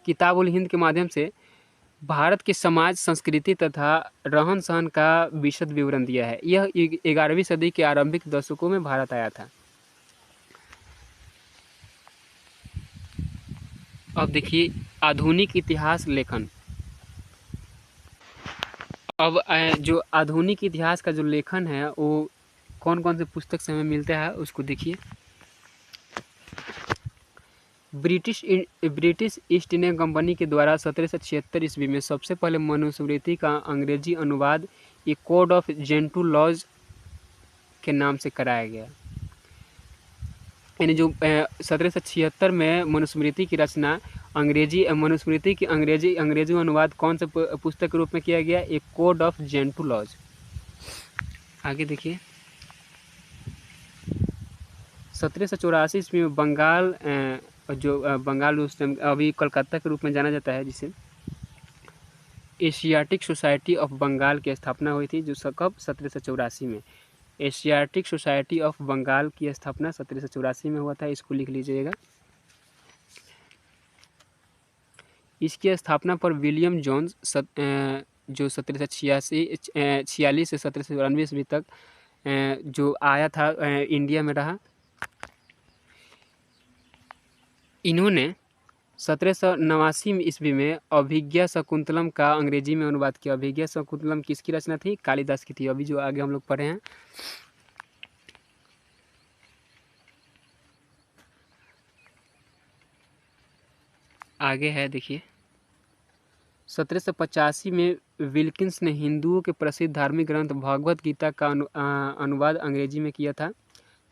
Speaker 1: किताब उल हिंद के माध्यम से भारत के समाज, संस्कृति तथा रहन सहन का विशद विवरण दिया है। यह 11वीं सदी के आरंभिक दशकों में भारत आया था। अब देखिए, आधुनिक इतिहास लेखन। अब जो आधुनिक इतिहास का जो लेखन है वो कौन कौन से पुस्तक से हमें मिलता है उसको देखिए। ब्रिटिश ईस्ट इंडिया कंपनी के द्वारा 1776 ईस्वी में सबसे पहले मनुस्मृति का अंग्रेजी अनुवाद ए कोड ऑफ जेंटू लॉज के नाम से कराया गया। यानी जो 1776 में मनुस्मृति की रचना मनुस्मृति की अंग्रेजी अनुवाद कौन से पुस्तक के रूप में किया गया, एक कोड ऑफ जेंटू लॉज। आगे देखिए, 1784 ईस्वी में बंगाल, जो बंगाल उस टाइम अभी कलकत्ता के रूप में जाना जाता है, जिसे एशियाटिक सोसाइटी ऑफ बंगाल की स्थापना हुई थी, जो कब 1784 में। एशियाटिक सोसाइटी ऑफ बंगाल की स्थापना 1784 में हुआ था, इसको लिख लीजिएगा। इसकी स्थापना पर विलियम जोन्स जो 1746 से 1794 ईस्वी तक जो आया था, इंडिया में रहा। इन्होंने 1789 ईस्वी में अभिज्ञा शकुंतलम का अंग्रेजी में अनुवाद किया। अभिज्ञा शकुंतलम किसकी रचना थी, कालिदास की थी, अभी जो आगे हम लोग पढ़े हैं। आगे है देखिए, 1785 में विल्किंस ने हिंदुओं के प्रसिद्ध धार्मिक ग्रंथ भगवत गीता का अनुवाद अंग्रेजी में किया था।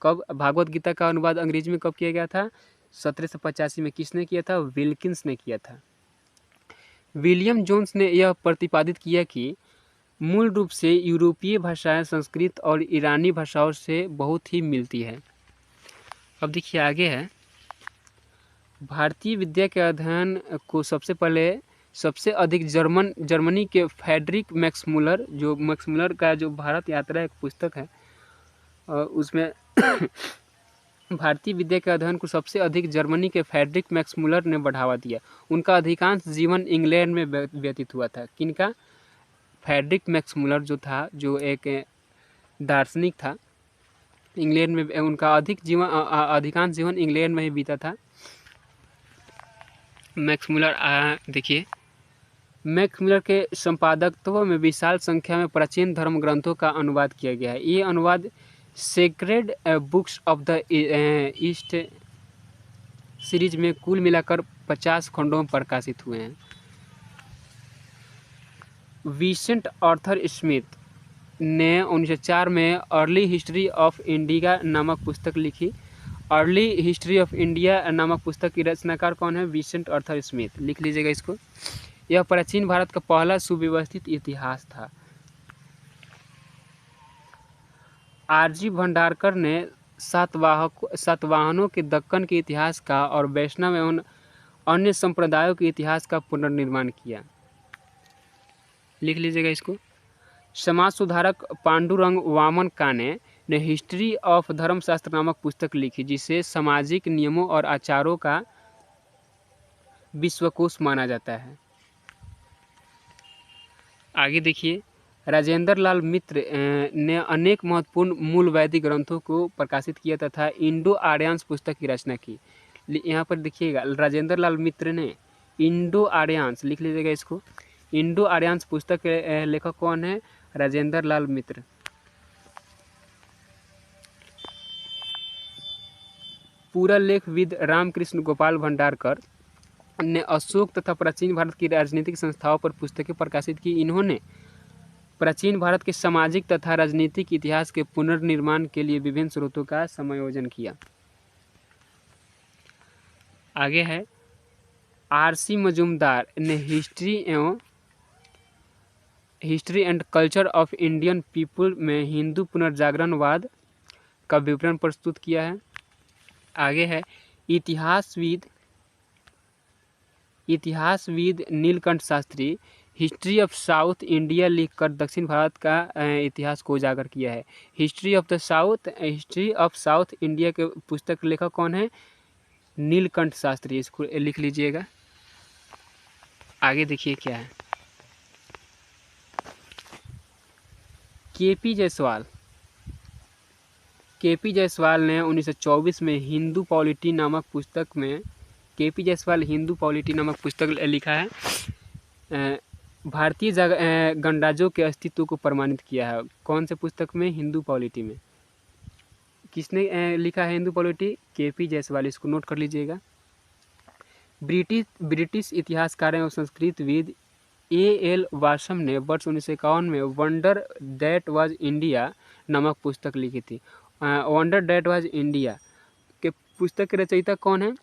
Speaker 1: कब भागवत गीता का अनुवाद अंग्रेजी में कब किया गया था, 1785 में। किसने किया था, विल्किंस ने किया था। विलियम जोन्स ने यह प्रतिपादित किया कि मूल रूप से यूरोपीय भाषाएं संस्कृत और ईरानी भाषाओं से बहुत ही मिलती है। अब देखिए आगे है, भारतीय विद्या के अध्ययन को सबसे अधिक जर्मनी के फ्रेडरिक मैक्समुलर, जो मैक्समुलर का जो भारत यात्रा एक पुस्तक है, उसमें भारतीय विद्या के अध्ययन को सबसे अधिक जर्मनी के फ्रेडरिक मैक्समुलर ने बढ़ावा दिया। उनका अधिकांश जीवन इंग्लैंड में व्यतीत हुआ था। किनका, फ्रेडरिक मैक्समुलर जो था, जो एक दार्शनिक था, इंग्लैंड में उनका अधिकांश जीवन इंग्लैंड में ही बीता था। मैक्समुलर देखिए, मैक्समुलर के संपादकत्व में विशाल संख्या में प्राचीन धर्म ग्रंथों का अनुवाद किया गया है। ये अनुवाद sacred books of the east series में कुल मिलाकर 50 खंडों में प्रकाशित हुए हैं। विसेंट आर्थर स्मिथ ने 1904 में अर्ली हिस्ट्री ऑफ इंडिया नामक पुस्तक लिखी। अर्ली हिस्ट्री ऑफ इंडिया नामक पुस्तक की रचनाकार कौन है, विसेंट आर्थर स्मिथ, लिख लीजिएगा इसको। यह प्राचीन भारत का पहला सुव्यवस्थित इतिहास था। आरजी भंडारकर ने सातवाहनों के दक्कन के इतिहास का और वैष्णव एवं अन्य संप्रदायों के इतिहास का पुनर्निर्माण किया। लिख लीजिएगा इसको। समाज सुधारक पांडुरंग वामन काने ने हिस्ट्री ऑफ धर्मशास्त्र नामक पुस्तक लिखी, जिसे सामाजिक नियमों और आचारों का विश्वकोश माना जाता है। आगे देखिए, राजेंद्र लाल मित्र ने अनेक महत्वपूर्ण मूल वैदिक ग्रंथों को प्रकाशित किया तथा इंडो आर्यंस पुस्तक की रचना की। यहाँ पर देखिएगा, राजेंद्र लाल मित्र ने इंडो आर्यंस, लिख लीजिएगा इसको। इंडो आर्यंस पुस्तक के लेखक कौन है, राजेंद्र लाल मित्र। पूरा लेख विद रामकृष्ण गोपाल भंडारकर ने अशोक तथा प्राचीन भारत की राजनीतिक संस्थाओं पर पुस्तकें प्रकाशित की। इन्होंने प्राचीन भारत के सामाजिक तथा राजनीतिक इतिहास के पुनर्निर्माण के लिए विभिन्न स्रोतों का समायोजन किया। आगे है आर.सी. मजूमदार ने history and culture of Indian people में हिंदू पुनर्जागरणवाद का विवरण प्रस्तुत किया है। आगे है इतिहासविद Nilakantha Shastri history of South India लिखकर दक्षिण भारत का इतिहास को उजागर किया है। हिस्ट्री ऑफ साउथ इंडिया के पुस्तक लेखक कौन है? नीलकंठ शास्त्री, इसको लिख लीजिएगा। आगे देखिए क्या है, के.पी. जायसवाल ने 1924 में हिंदू पॉलिटी नामक पुस्तक में के.पी. जायसवाल हिंदू पॉलिटी नामक पुस्तक लिखा है। भारतीय गणराज्यों के अस्तित्व को प्रमाणित किया है। कौन से पुस्तक में? हिंदू पॉलिटी में। किसने लिखा है हिंदू पॉलिटी? के.पी. जायसवाल, इसको नोट कर लीजिएगा। ब्रिटिश इतिहासकार एवं संस्कृतविद ए.एल. वासम ने वर्ष 1951 में वंडर दैट वाज इंडिया नामक पुस्तक लिखी थी। वंडर दैट वाज इंडिया के पुस्तक के रचयिता कौन है?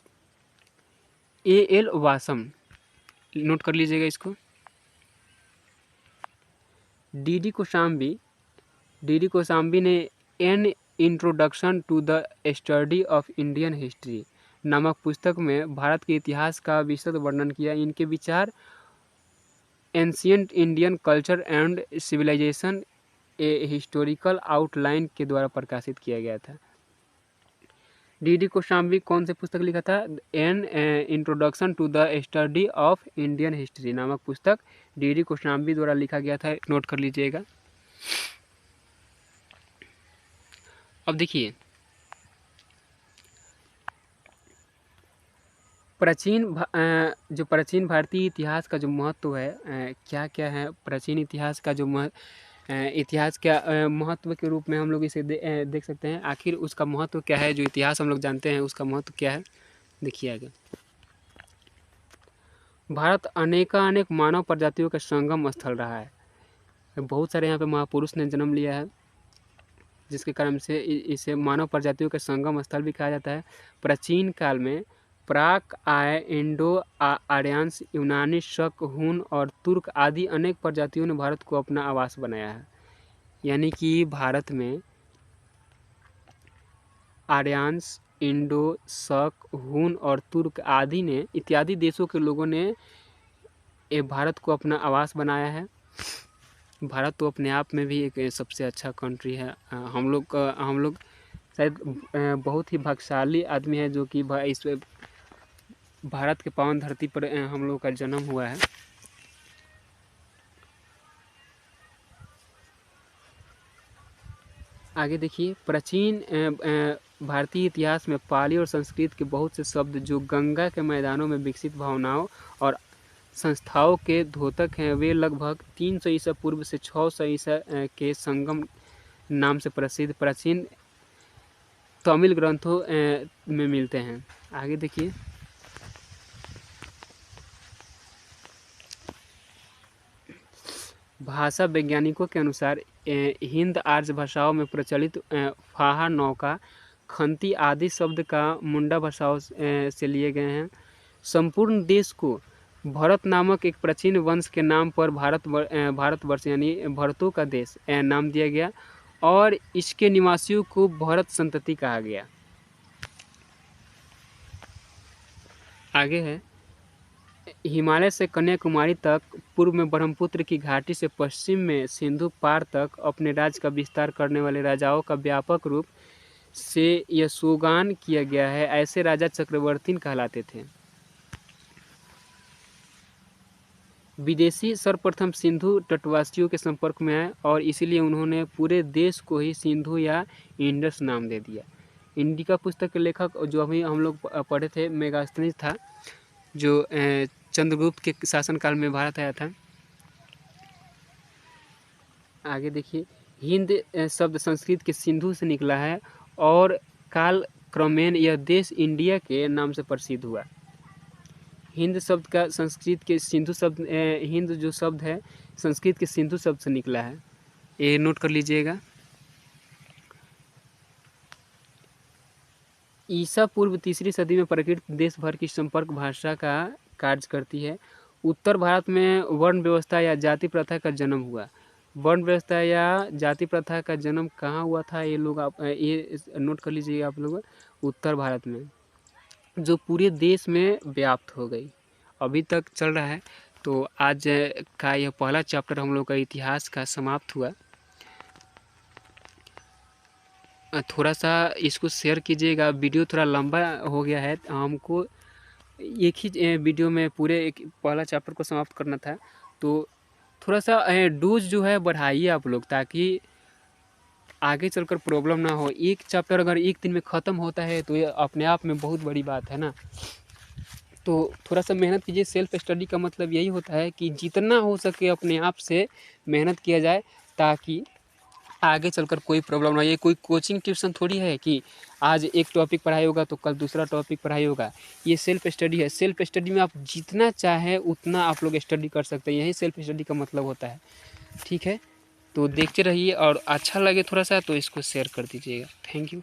Speaker 1: ए.एल. वासम, नोट कर लीजिएगा इसको। डी.डी. कोशाम्बी ने an introduction to the study of Indian history नामक पुस्तक में भारत के इतिहास का विशद वर्णन किया। इनके विचार ancient Indian culture and civilization a historical outline के द्वारा प्रकाशित किया गया था। डी.डी. कोशाम्बी कौन से पुस्तक लिखा था? An introduction to the study of Indian history नामक पुस्तक डी.डी. कोशाम्बी द्वारा लिखा गया था, नोट कर लीजिएगा। अब देखिए प्राचीन भारतीय इतिहास का जो महत्व है, क्या क्या है प्राचीन इतिहास का जो इतिहास क्या महत्व के रूप में हम लोग इसे देख सकते हैं। आखिर उसका महत्व क्या है? जो इतिहास हम लोग जानते हैं उसका महत्व क्या है, देखिए आगे। भारत अनेक मानव प्रजातियों का संगम स्थल रहा है। बहुत सारे यहाँ पे महापुरुष ने जन्म लिया है, जिसके कारण से इसे मानव प्रजातियों का संगम स्थल भी कहा जाता है। प्राचीन काल में प्राक आर्य, इंडो आर्यंस, यूनानी, शक, हुन और तुर्क आदि अनेक प्रजातियों ने भारत को अपना आवास बनाया है। यानी कि भारत में आर्यंस, इंडो, शक, हुन और तुर्क आदि ने इत्यादि देशों के लोगों ने भारत को अपना आवास बनाया है। भारत तो अपने आप में भी एक सबसे अच्छा कंट्री है। हम लोग शायद बहुत ही भाग्यशाली आदमी है जो कि इस भारत के पावन धरती पर हम लोग का जन्म हुआ है। आगे देखिए, प्राचीन भारतीय इतिहास में पाली और संस्कृत के बहुत से शब्द जो गंगा के मैदानों में विकसित भावनाओं और संस्थाओं के द्योतक हैं, वे लगभग 300 ईसा पूर्व से 600 ईसा के संगम नाम से प्रसिद्ध प्राचीन तमिल ग्रंथों में मिलते हैं। आगे देखिए, भाषा वैज्ञानिकों के अनुसार हिंद आर्य भाषाओं में प्रचलित फाहा, नौका, खंती आदि शब्द का मुंडा भाषाओं से लिए गए हैं। संपूर्ण देश को भरत नामक एक प्राचीन वंश के नाम पर भारतवर्ष यानी भरतों का देश नाम दिया गया और इसके निवासियों को भरत संतति कहा गया। आगे है, हिमालय से कन्याकुमारी तक, पूर्व में ब्रह्मपुत्र की घाटी से पश्चिम में सिंधु पार तक अपने राज्य का विस्तार करने वाले राजाओं का व्यापक रूप से यशोगान किया गया है। ऐसे राजा चक्रवर्ती कहलाते थे। विदेशी सर्वप्रथम सिंधु तटवासियों के संपर्क में आए और इसीलिए उन्होंने पूरे देश को ही सिंधु या इंडस नाम दे दिया। इंडिका पुस्तक के लेखक जो अभी हम लोग पढ़े थे, मेगास्थनीज था, जो चंद्रगुप्त के शासनकाल में भारत आया था। आगे देखिए, हिंद शब्द संस्कृत के सिंधु से निकला है और काल क्रमेण यह देश इंडिया के नाम से प्रसिद्ध हुआ। हिंद शब्द का संस्कृत के सिंधु शब्द हिंद जो शब्द है संस्कृत के सिंधु शब्द से निकला है, ये नोट कर लीजिएगा। ईसा पूर्व 3री सदी में प्राकृत देश भर की संपर्क भाषा का कार्य करती है। उत्तर भारत में वर्ण व्यवस्था या जाति प्रथा का जन्म हुआ। वर्ण व्यवस्था या जाति प्रथा का जन्म कहाँ हुआ था, ये लोग आप ये नोट कर लीजिए आप लोग। उत्तर भारत में, जो पूरे देश में व्याप्त हो गई, अभी तक चल रहा है। तो आज का यह पहला चैप्टर हम लोग का इतिहास का समाप्त हुआ। थोड़ा सा इसको शेयर कीजिएगा, वीडियो थोड़ा लंबा हो गया है, हमको एक ही वीडियो में पूरे एक पहला चैप्टर को समाप्त करना था। तो थोड़ा सा डोज जो है बढ़ाइए आप लोग, ताकि आगे चलकर प्रॉब्लम ना हो। एक चैप्टर अगर एक दिन में ख़त्म होता है तो ये अपने आप में बहुत बड़ी बात है ना। तो थोड़ा सा मेहनत कीजिए। सेल्फ स्टडी का मतलब यही होता है कि जितना हो सके अपने आप से मेहनत किया जाए, ताकि आगे चलकर कोई प्रॉब्लम ना। ये कोई कोचिंग ट्यूशन थोड़ी है कि आज एक टॉपिक पढ़ाई होगा तो कल दूसरा टॉपिक पढ़ाई होगा। ये सेल्फ स्टडी है। सेल्फ स्टडी में आप जितना चाहे उतना आप लोग स्टडी कर सकते हैं, यही सेल्फ स्टडी का मतलब होता है। ठीक है, तो देखते रहिए और अच्छा लगे थोड़ा सा तो इसको शेयर कर दीजिएगा। Thank you.